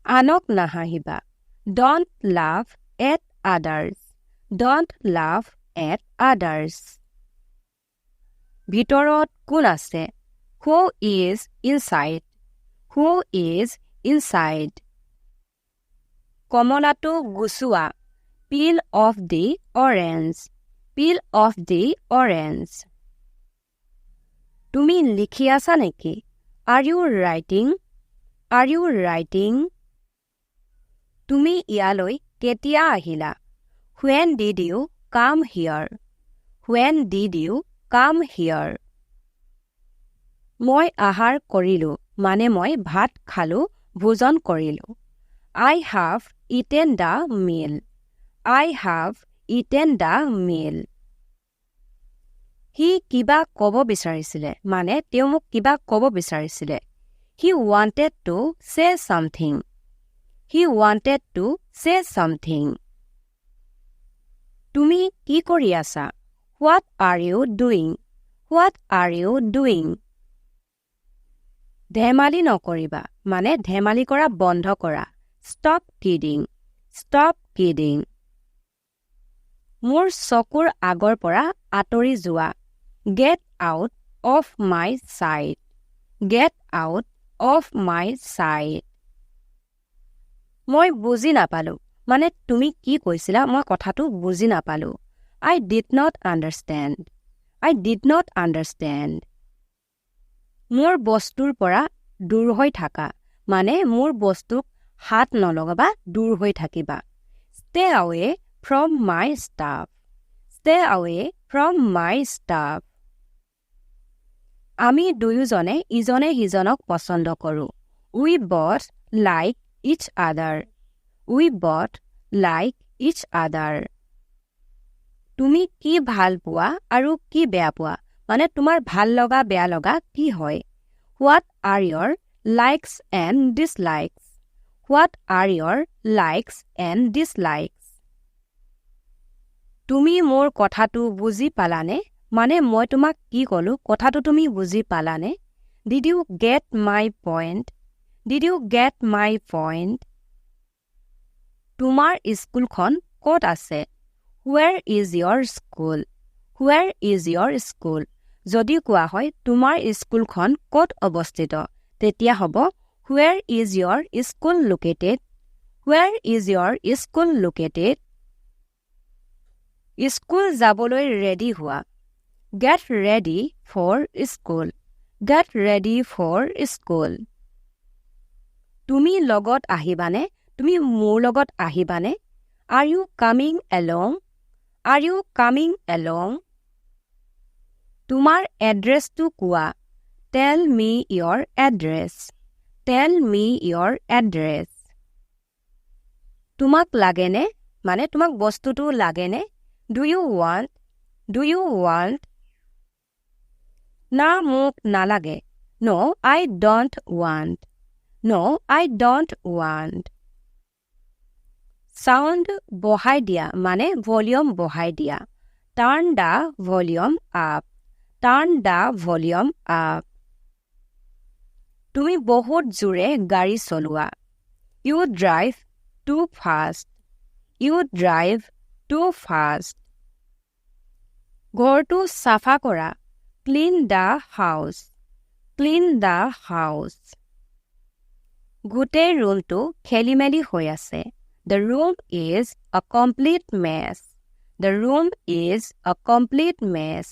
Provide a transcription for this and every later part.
আনক নাহাঁহিবা। Don't laugh at others. Don't laugh at others. ভিতৰত কোন আছে? Who is inside? Who is inside? কমলাটো গুচোৱা। Peel off the orange. Peel off the orange. তুমি লিখি আছা নেকি? Are you writing? Are you writing? তুমি ইয়ালৈ কেতিয়া আহিলা? When did you come here? When did you come here? মই আহাৰ কৰিলো, মানে মই ভাত খালো, ভোজন কৰিলো। I have eaten the meal. I have eaten the meal. He কিবা ক'ব বিচাৰিছিলে, মানে তেওঁ মোক কিবা ক'ব বিচাৰিছিলে। He wanted to say something. He wanted to say something. তুমি কি কৰি আছা? What are you doing? What are you doing? ধেমালি নকৰিবা, মানে ধেমালি কৰা বন্ধ কৰা। Stop kidding. Stop kidding. মোৰ চকুৰ আগৰ পৰা আঁতৰি যোৱা। Get out of my sight. Get out of my sight. মই বুজি নাপালো, মানে তুমি কি কৈছিলা মই কথাটো বুজি নাপালো। I did not understand. I did not understand. মোৰ বস্তুৰ পৰা দূৰ হৈ থাকা, মানে মোৰ বস্তুক হাত নলগাবা, দূৰ হৈ থাকিবা। Stay away from my stuff. Stay away from my stuff. আমি দুয়োজনে ইজনে সিজনক পছন্দ কৰো। We both like each other. We both like each other. তুমি কি ভাল পোৱা আৰু কি বেয়া পোৱা, মানে তোমাৰ ভাল লগা বেয়া লগা কি হয়? What are your likes and dislikes? What are your likes and dislikes? তুমি মোৰ কথাটো বুজি পালানে? মানে মই তোমাক কি ক'লো কথাটো তুমি বুজি পালানে? Did you get my point? Did you get my point? তোমাৰ স্কুলখন ক'ত আছে? Where is your school? Where is your school? যদি কোৱা হয় তোমাৰ স্কুলখন ক'ত অৱস্থিত, তেতিয়া হ'ব Where is your school located? Where is your school located? School যাবলৈ ৰেডি হোৱা। Get ready for school. Get ready for school. তুমি লগত আহিবানে? তুমি মোৰ লগত আহিবানে? Are you coming along? Are you coming along? তোমাৰ এড্ৰেছটো কোৱা। Tell me your address. Tell me your address. তোমাক লাগেনে? মানে তোমাক বস্তুটো লাগেনে? Do you want? Do you want? না মোক নালাগে। No, I don't want. No, I don't want. Sound বঢ়াই দিয়া, মানে ভলিউম বঢ়াই দিয়া। Turn the volume up. Turn the volume up. তুমি বহুত জোৰে গাড়ী চলোৱা। You drive too fast. You drive too fast. ঘৰটো চাফা কৰা। Clean the house. Clean the house. গোটেই ৰুমটো খেলিমেলি হৈ আছে। The room is a complete mess. The room is a complete mess.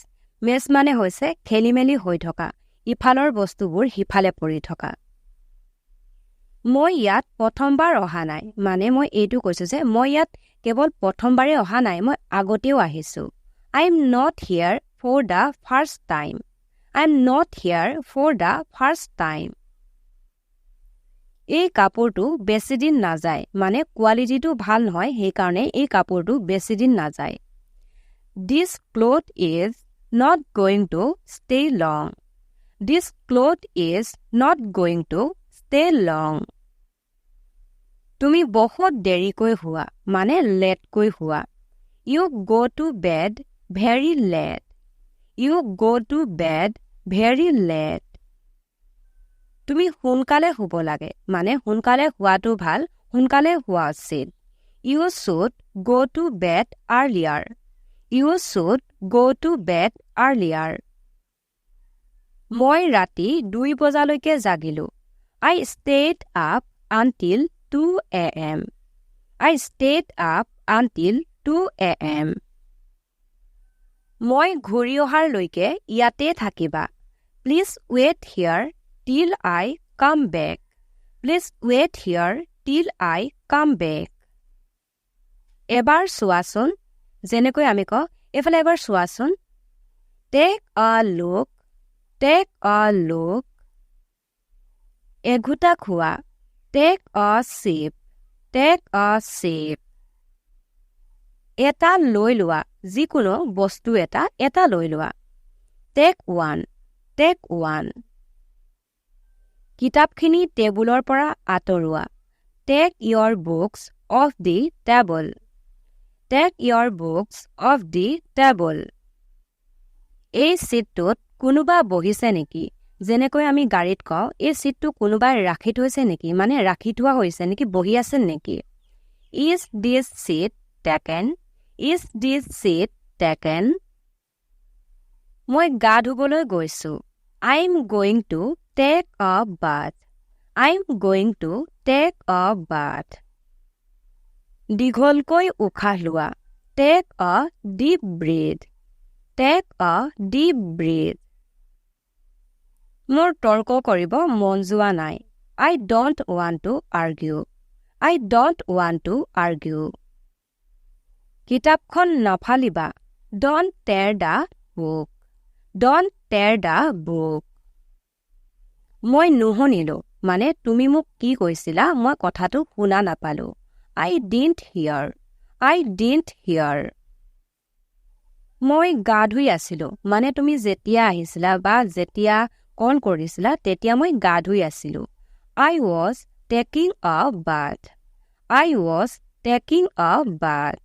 Mess মানে হৈছে খেলিমেলি হৈ থকা, ইফালৰ বস্তুবোৰ সিফালে পৰি থকা। মই ইয়াত প্ৰথমবাৰ অহা নাই, মানে মই এইটো কৈছো যে মই ইয়াত কেৱল প্ৰথমবাৰে অহা নাই, মই আগতেও আহিছো। I am not here for the first time. I am not here for the first time. এই কাপোৰটো বেছি দিন নাযায়, মানে কোৱালিটিটো ভাল নহয়, সেইকাৰণে এই কাপোৰটো বেছি দিন নাযায়। This cloth is not going to stay long. This cloth is not going to stay long. তুমি বহুত দেৰিকৈ শুৱা, মানে লেটকৈ শুৱা। You go to bed very late. You go to bed very late. তুমি সোনকালে শুব লাগে মানে সোনকালে শুৱাটো ভাল সোনকালে শুৱা উচিত You should go to bed earlier You should go to bed earlier মই ৰাতি 2 বজালৈকে জাগিলো I stayed up until 2 a.m. I stayed up until 2 a.m. মই ঘূৰি অহাৰ লৈকে ইয়াতে থাকিবা Please wait here till I come back. Please wait here till I come back. এবাৰ চোৱাচোন যেনেকৈ আমি কওঁ এফালে এবাৰ চোৱাচোন Take a look. Take a look. এঘুটা খোৱা Take a sip. Take a sip. এটা লৈ লোৱা যিকোনো বস্তু এটা লৈ লোৱা Take one. Take one. কিতাপখিনি টেবুলৰ পৰা আঁতৰোৱা Take your books off the table. Take your books off the table. এই সিটটোত কোনোবা বহিছে নেকি যেনেকৈ আমি গাড়ীত কওঁ এই সিটটো কোনোবাই ৰাখি থৈছে নেকি মানে ৰাখি থোৱা হৈছে নেকি বহি আছে নেকি Is this seat taken? Is this seat taken? মই গা ধুবলৈ গৈছো I'm going to take a bath. I'm going to take a bath. দীঘলকৈ উশাহ লোৱা Take a deep breath. Take a deep breath. মোৰ তৰ্ক কৰিব মন যোৱা নাই I don't want to argue. I don't want to argue. কিতাপখন নাফালিবা Don't tear the book. Don't tear the book. মই নুশুনিলো মানে তুমি মোক কি কৈছিলা মই কথাটো শুনা নাপালো I didn't hear. I didn't hear. মই গা ধুই আছিলো মানে তুমি যেতিয়া আহিছিলা বা যেতিয়া কল কৰিছিলা তেতিয়া মই গা ধুই আছিলো I was taking a bath. I was taking a bath.